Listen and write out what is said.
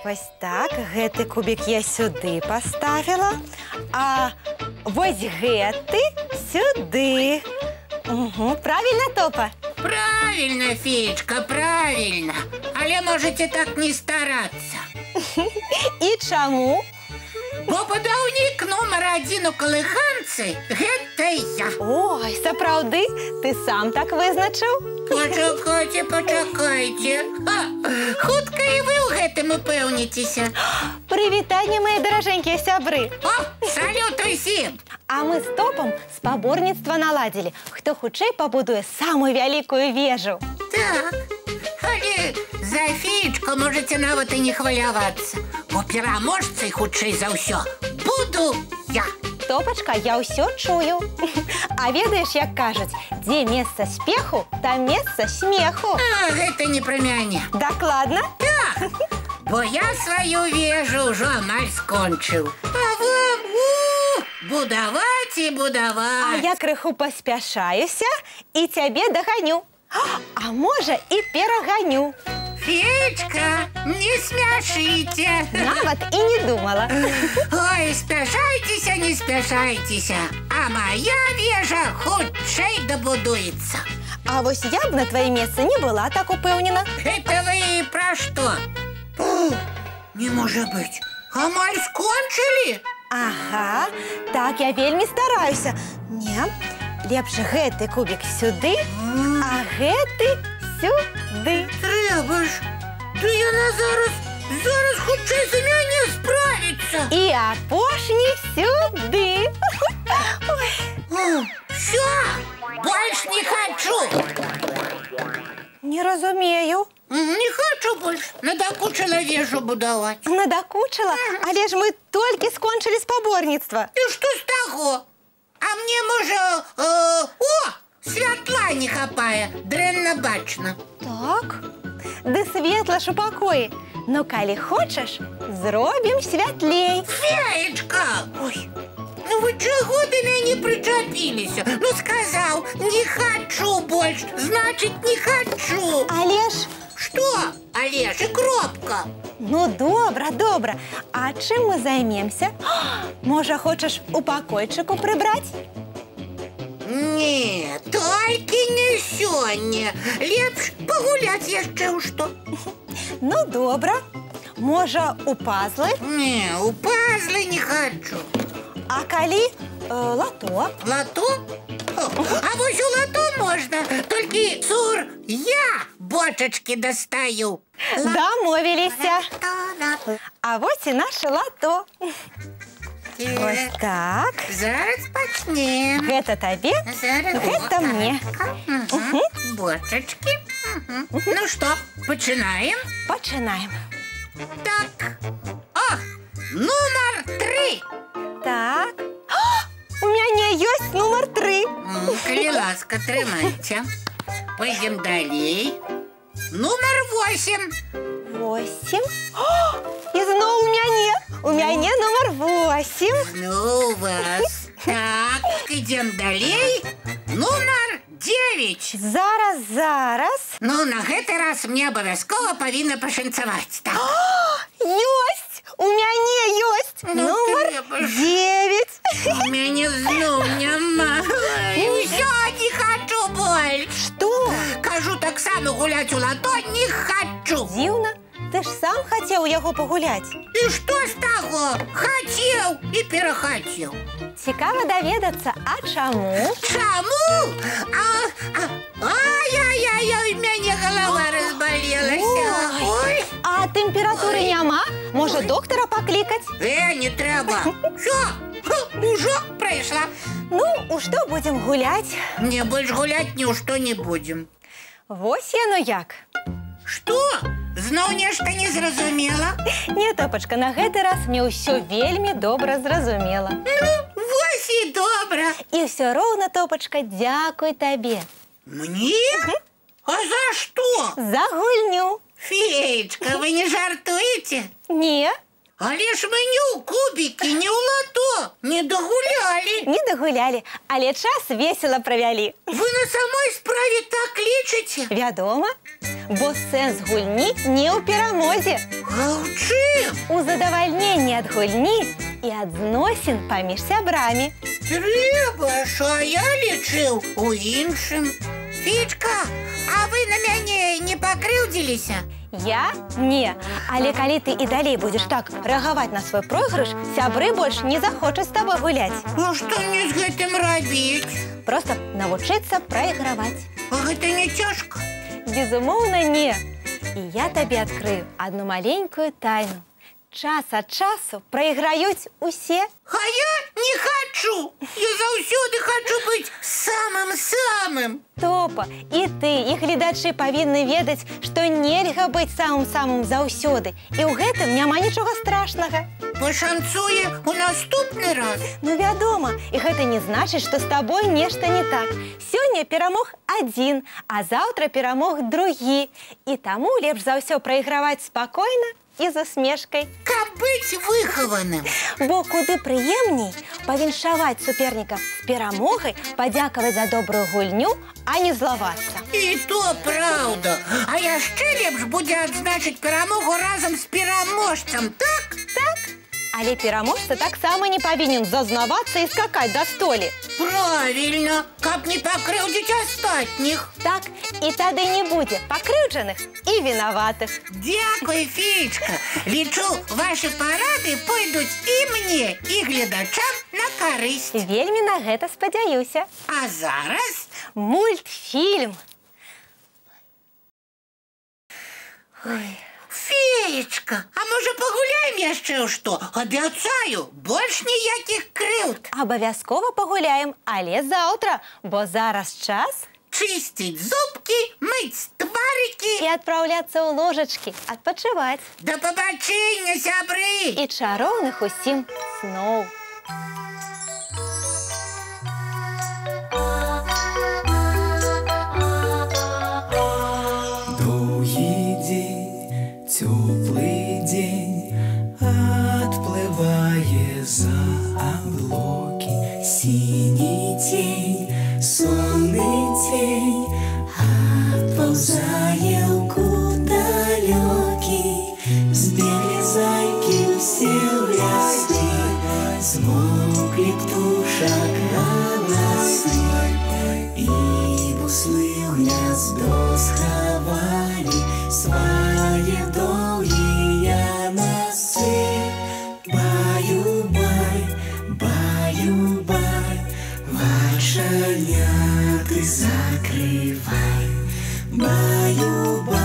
Вось так, гэты кубик я сюды поставила, а вось гэты сюды. Угу, правильно, Топа? Правильно, Феечка, правильно. Але можете так не стараться. І чаму? Бо будаўнік нумар 1 у калыханцы – гэта я. Ой, сапраўды, ты сам так вызначыў? Пачакайце, пачакайце. Хутка і вы ў гэтым упэўніцеся. Прывітанне, мои даражэнькія сябры. О, салют усім! А мы з Топом спаборніцтва наладзілі, хто хутчэй пабудуе самую вялікую вежу. Так, але за Феечку можете нават і не хвалявацца. Бо пераможцай хутчэй за ўсё буду я. Топачка, я ўсё чую. А ведаеш, як кажуць, дзе месца спеху, там месца смеху. А, гэта не пра мяне. Дакладна? Так, бо я сваю вежу ўжо амаль скончыў. А вам будаваць і будаваць. А я крыху паспяшаюся і цябе даганю. А можа, і пераганю. Феечка, не смяшыце. Нават і не думала. Ой, спяшайцеся, не спяшайцеся. А моя вежа хутчэй дабудуецца. А вось я б на твоім месцы не была так упэўнена. Это вы пра што? Не можа быць. Амаль скончылі? Ага, так я вельмі стараюся. Не, лепш гэты кубик сюды, а гэты сюды. Трэба ж. Ды яна зараз хутчэй за мяне справіцца. І апошні сюды. Всё, больш не хочу. Не разумею. Не хочу больш. Надакучыла вежу будаваць. Надакучыла? Але ж мы толькі скончылі спаборніцтва. І што з таго? А мне, можа, святла не хапае, дрэнна бачна. Так, ды светла ж у пакоі. Ну, калі хочаш, зробім святлей. Феечка! Ой, ну вы чаго да мяне прычапіліся? Ну, сказаў, не хочу больш, значыць, не хочу. Але ж... Што? Але ж і кропка. Ну, добра, добра. А чым мы займемся? Можа, хочаш у пакойчыку прыбраць? Не, толькі не сёння. Лепш пагуляць яшчэ ў што. Ну, добра. Можа, у пазлы? Не, у пазлы не хочу. А калі лато? Лато? А вось у лато можна, толькі цур я бочачкі дастаю. Дамовіліся. А вось і наше лато. Ось так. Зараз пачнем. Гэта табе, гэта мне. Бочачкі. Ну што, пачынаем? Пачынаем. Так. О, нумар 3. Так. У мяне ёсць нумар 3. Калі ласка, трымайце. Пойдем далей. Нумар 8. 8. І зноў у мяне. У мяне нумар 8. Ну, у вас. Так, ідем далей. Нумар 9. Зараз. Ну, на гэты раз мне абавязкова павінна пашанцаваць. Так. Ёсць! У мяне ёсць нумар 9. У мяне зноў няма. Усё, не хочу больш. Што? Кажу, таксама гуляць у лато не хочу. Дзіўна. Ты ж сам хацеў яго пагуляць. І што з таго? Хацеў і перахацеў. Цікава даведацца, а чаму? Чаму? Ай-яй-яй, мяне галава разбалелася. Ой. А тэмпературы няма? Можа, доктара паклікаць? Не трэба. Всё, ужо прайшла. Ну, у што будзем гуляць? Не, больш гуляць ні ў што не будзем. Вось яно як. Што? Зноў нешта не зразумела? Не, Топачка, на гэты раз мне ўсё вельмі добра зразумела. Ну, вось і добра. І ўсё роўна, Топачка, дзякуй табе. Мне? А за што? За гульню. Феечка, вы не жартуеце? Не. Але ж мы не ў кубікі, не ў лато, не дагулялі. Не дагулялі, але час весела правялі. Вы на самой справе так лічыце? Вядома, бо сэнс гульні не ў перамозе. А ў чым? У задавальненні ад гульні і ад зносін паміж сябрамі. Трэба ж, а я лічыў у іншым. Фічка, а вы на мяне не пакрыўдзіліся? Я? Не. Але калі ты і далей будзеш так рэагаваць на свой пройгрыш, сябры больш не захочуць з табой гуляць. А што мне з гэтым рабіць? Проста навучыцца прайграваць. А гэта не цяжка? Безумоўна, не. І я табе адкрыю адну маленькую тайну. Час ад часу прайграюць усе. А я не хачу! Я заўсёды хачу быць самым-самым! Топа, і ты, і гледачы павінны ведаць, што нельга быць самым-самым заўсёды. І ў гэтым няма нічога страшнага. Пашанцуе ў наступны раз. Ну, вядома, і гэта не значыць, што з табой нешта не так. Сёння перамог адзін, а заўтра перамог другі. І таму лепш за ўсё прайграваць спакойна і з усмешкай. Каб быць выхаваным. Бо куды прыемней павіншаваць суперніка з перамогай, падзякаваць за добрую гульню, а не злавацца. І то праўда. А яшчэ лепш будзе адзначыць перамогу разам з пераможцам, так? Так. Але пераможца таксама не павінен зазнавацца і скакаць да столі. Правільна, каб не пакрыўдзіць астатніх. Так, і тады не будзе пакрыўджаных і вінаватых. Дзякуй, Фічка. Лічу, вашы парады пойдуць і мне, і гледачам на карысць. Вельмі на гэта спадзяюся. А зараз мультфільм. Феечка, а можа пагуляем яшчэ ў што? Абяцаю, больш ніякіх крыўд. Абавязкова пагуляем, але заўтра, бо зараз час чысціць зубкі, мыць тварыкі і адпраўляцца ў ложачкі, адпачываць. Да пабачэння, сябры! І чароўных усім сноў. Теплый день отплывая за облаки, синий тень, сонный тень отползая в кут далекий. Сбегли зайки все в леске, смолкли птушек голосы, и буслы в гнездо сховали свои долгие носы. Баю-бай, баю-бай, ваши няты закрывай. Баю-бай.